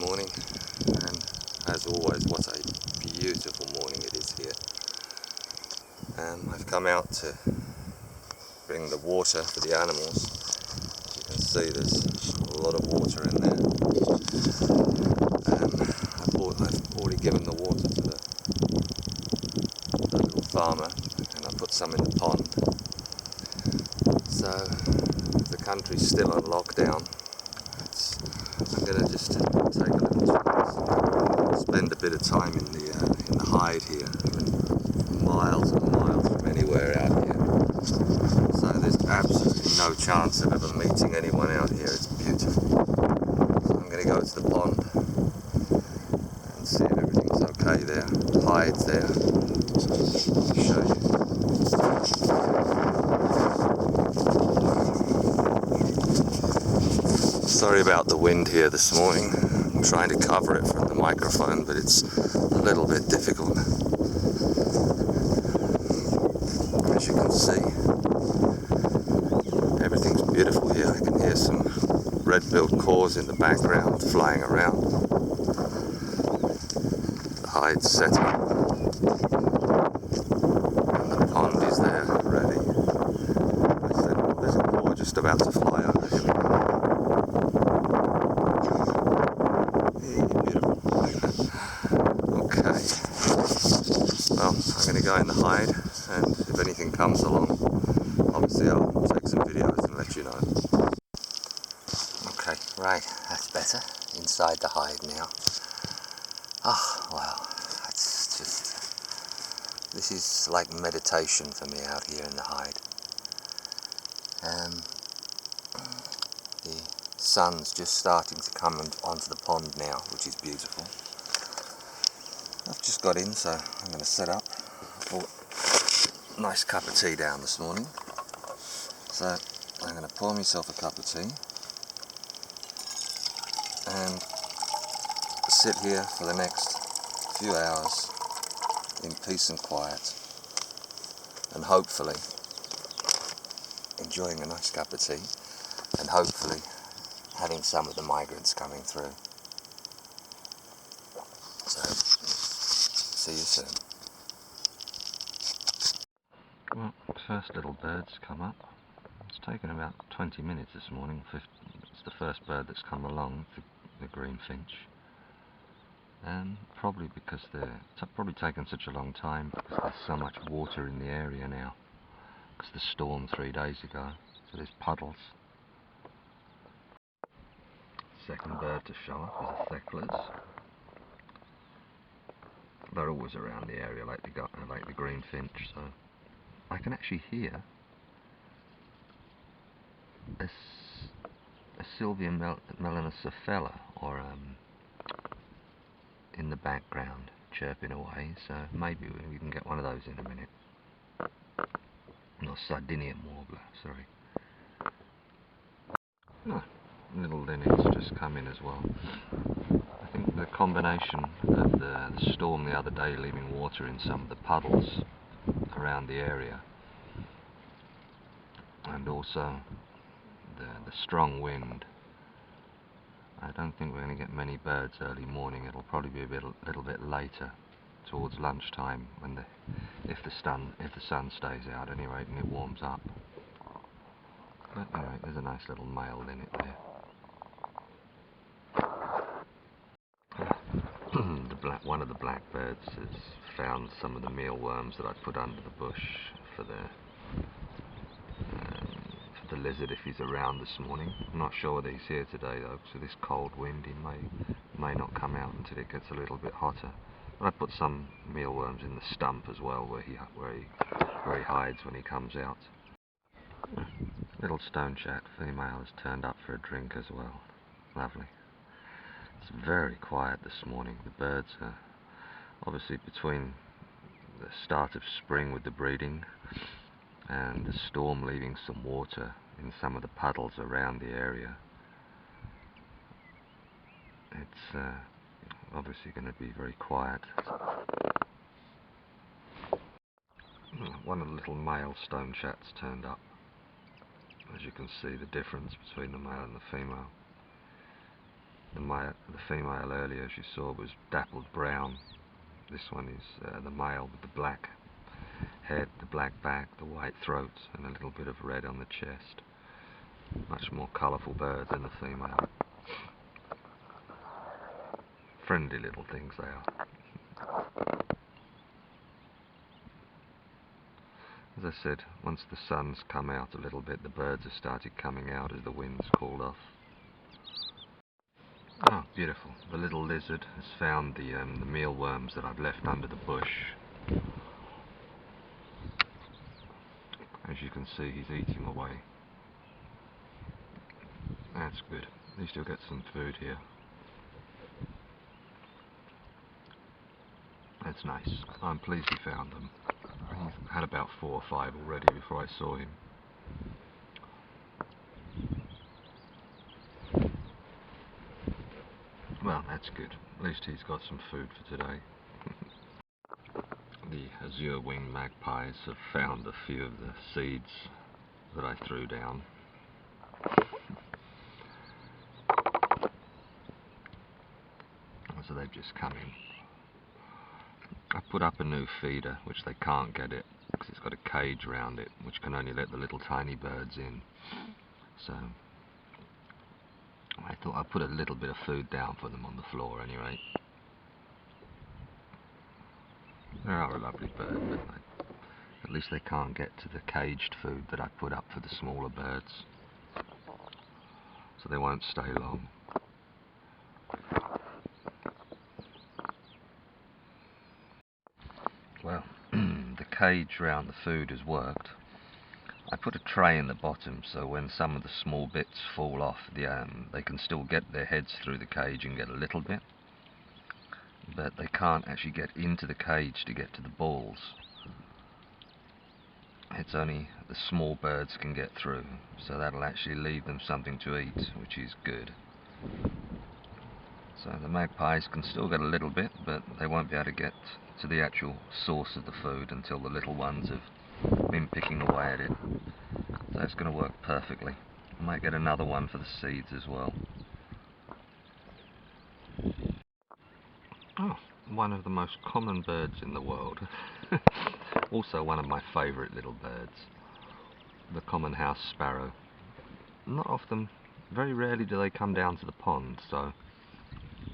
morning, and as always, what a beautiful morning it is here. I've come out to bring the water for the animals. As you can see, there's a lot of water in there. I've already given the water to the little farmer, and I put some in the pond. So the country's still on lockdown. I'm going to just take a little chance and spend a bit of time in the hide here, miles and miles from anywhere out here. So there's absolutely no chance of ever meeting anyone out here. It's beautiful. So I'm going to go to the pond and see if everything's okay there. The hide's there. I'll show you. Sorry about the wind here this morning. I'm trying to cover it from the microphone, but it's a little bit difficult. As you can see, everything's beautiful here. I can hear some red-billed caws in the background flying around. The hide's setting. And the pond is there, ready. I said, well, there's a caw just about to fly over. Here we go. Okay, well, I'm going to go in the hide, and if anything comes along, obviously I'll take some videos and let you know. Okay, right, that's better. Inside the hide now. Oh, wow, that's just, this is like meditation for me out here in the hide. The sun's just starting to come onto the pond now, which is beautiful. I've just got in, so I'm going to set up. I bought a nice cup of tea down this morning, so I'm going to pour myself a cup of tea and sit here for the next few hours in peace and quiet, and hopefully enjoying a nice cup of tea, and hopefully having some of the migrants coming through. So, see you soon. Well, first little bird's come up. It's taken about 20 minutes this morning. It's the first bird that's come along, the green finch. Probably because it's probably taken such a long time because there's so much water in the area now. Because the storm 3 days ago, so there's puddles. Second bird to show up is a Thecklers. They're always around the area like the green finch, so I can actually hear a Sylvia melanocephala, or in the background chirping away, so maybe we can get one of those in a minute. Not Sardinian warbler, sorry. No, little linnets just come in as well. I think the combination of the storm the other day leaving water in some of the puddles around the area, and also the strong wind. I don't think we're going to get many birds early morning. It'll probably be a little bit later, towards lunchtime, when if the sun stays out anyway and it warms up. But anyway, there's a nice little male linnet there. One of the blackbirds has found some of the mealworms that I put under the bush for the lizard if he's around this morning. I'm not sure whether he's here today though, so this cold wind he may not come out until it gets a little bit hotter. But I put some mealworms in the stump as well, where he hides when he comes out. Little stone chat female has turned up for a drink as well. Lovely. It's very quiet this morning. The birds are obviously between the start of spring with the breeding and the storm leaving some water in some of the puddles around the area. It's obviously going to be very quiet. One of the little male stone chats turned up. As you can see, the difference between the male and the female. The female earlier, as you saw, was dappled brown. This one is the male with the black head, the black back, the white throat, and a little bit of red on the chest. Much more colourful bird than the female. Friendly little things they are. As I said, once the sun's come out a little bit, the birds have started coming out as the wind's cooled off. Oh, beautiful. The little lizard has found the mealworms that I've left under the bush. As you can see, he's eating away. That's good. At least he'll get some food here. That's nice. I'm pleased he found them. He had about 4 or 5 already before I saw him. Well, that's good. At least he's got some food for today. The azure-winged magpies have found a few of the seeds that I threw down. So they've just come in. I put up a new feeder, which they can't get it, because it's got a cage around it, which can only let the little tiny birds in. So I thought I'd put a little bit of food down for them on the floor anyway. They are a lovely bird, but at least they can't get to the caged food that I put up for the smaller birds. So they won't stay long. Well, the cage around the food has worked. I put a tray in the bottom so when some of the small bits fall off, they can still get their heads through the cage and get a little bit. But they can't actually get into the cage to get to the balls. It's only the small birds can get through, so that'll actually leave them something to eat, which is good. So the magpies can still get a little bit, but they won't be able to get to the actual source of the food until the little ones have been picking away at it. So it's going to work perfectly. I might get another one for the seeds as well. Oh, one of the most common birds in the world. Also one of my favourite little birds. The common house sparrow. Not often, very rarely do they come down to the pond, so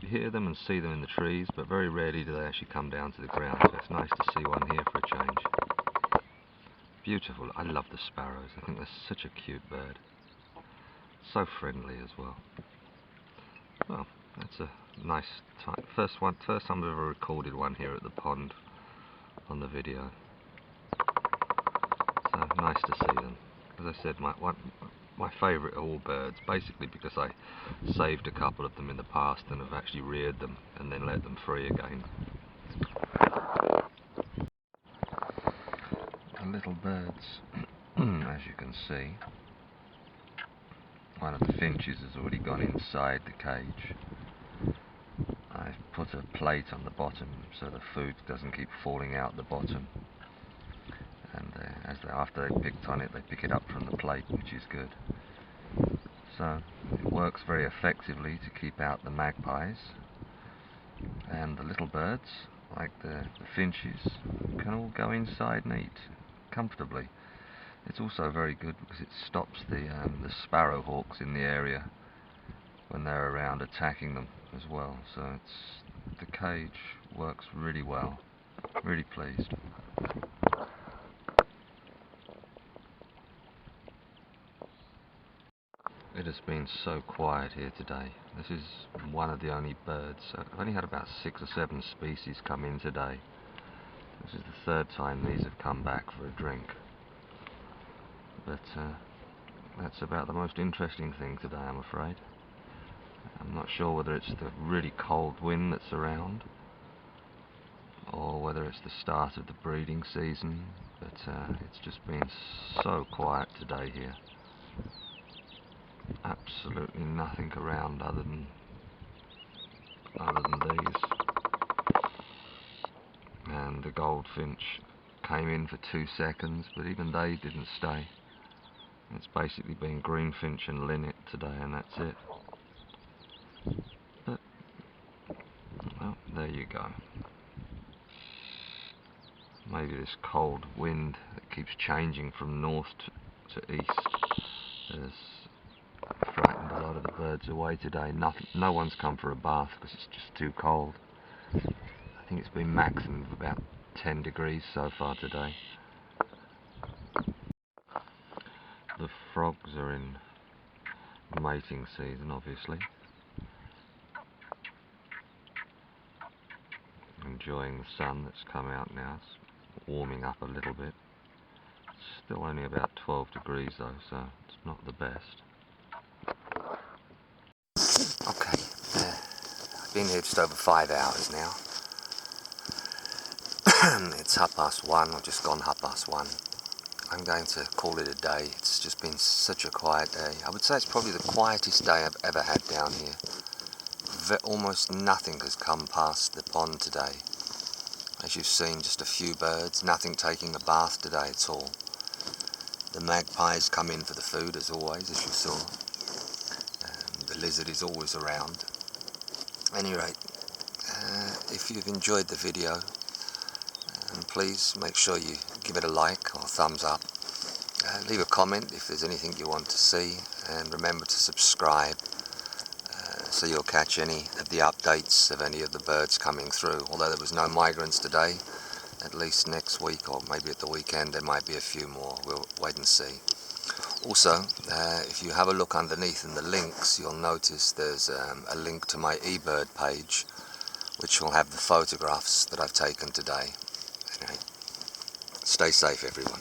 you hear them and see them in the trees, but very rarely do they actually come down to the ground, so it's nice to see one here for a change. Beautiful. I love the sparrows. I think they're such a cute bird. So friendly as well. Well, that's a nice time. First time I've ever recorded one here at the pond on the video. So nice to see them. As I said, my favourite of all birds, basically because I saved a couple of them in the past and have actually reared them and then let them free again. The little birds, as you can see, one of the finches has already gone inside the cage. I've put a plate on the bottom so the food doesn't keep falling out the bottom. And after they've picked on it, they pick it up from the plate, which is good. So it works very effectively to keep out the magpies, and the little birds, like the finches, can all go inside and eat comfortably. It's also very good because it stops the sparrowhawks in the area when they're around attacking them as well. So the cage works really well. Really pleased. It has been so quiet here today. This is one of the only birds. I've only had about 6 or 7 species come in today. This is the 3rd time these have come back for a drink. But that's about the most interesting thing today, I'm afraid. I'm not sure whether it's the really cold wind that's around or whether it's the start of the breeding season, but it's just been so quiet today here. Absolutely nothing around other than these. And the goldfinch came in for 2 seconds, but even they didn't stay. It's basically been greenfinch and linnet today, and that's it. go. Maybe this cold wind that keeps changing from north to east has frightened a lot of the birds away today. No one's come for a bath because it's just too cold. I think it's been maximum of about 10 degrees so far today. The frogs are in mating season, obviously. Enjoying the sun that's come out now. It's warming up a little bit. It's still only about 12 degrees though, so it's not the best. Okay, I've been here just over 5 hours now. It's 1:30, I've just gone 1:30. I'm going to call it a day. It's just been such a quiet day. I would say it's probably the quietest day I've ever had down here. Almost nothing has come past the pond today. As you've seen, just a few birds, nothing taking a bath today at all. The magpies come in for the food as always, as you saw. The lizard is always around. At any rate, if you've enjoyed the video, please make sure you give it a like or thumbs up. Leave a comment if there's anything you want to see, and remember to subscribe so you'll catch any of the updates of any of the birds coming through. Although there was no migrants today, at least next week or maybe at the weekend there might be a few more. We'll wait and see. Also, if you have a look underneath in the links, you'll notice there's a link to my eBird page, which will have the photographs that I've taken today. Anyway, stay safe everyone.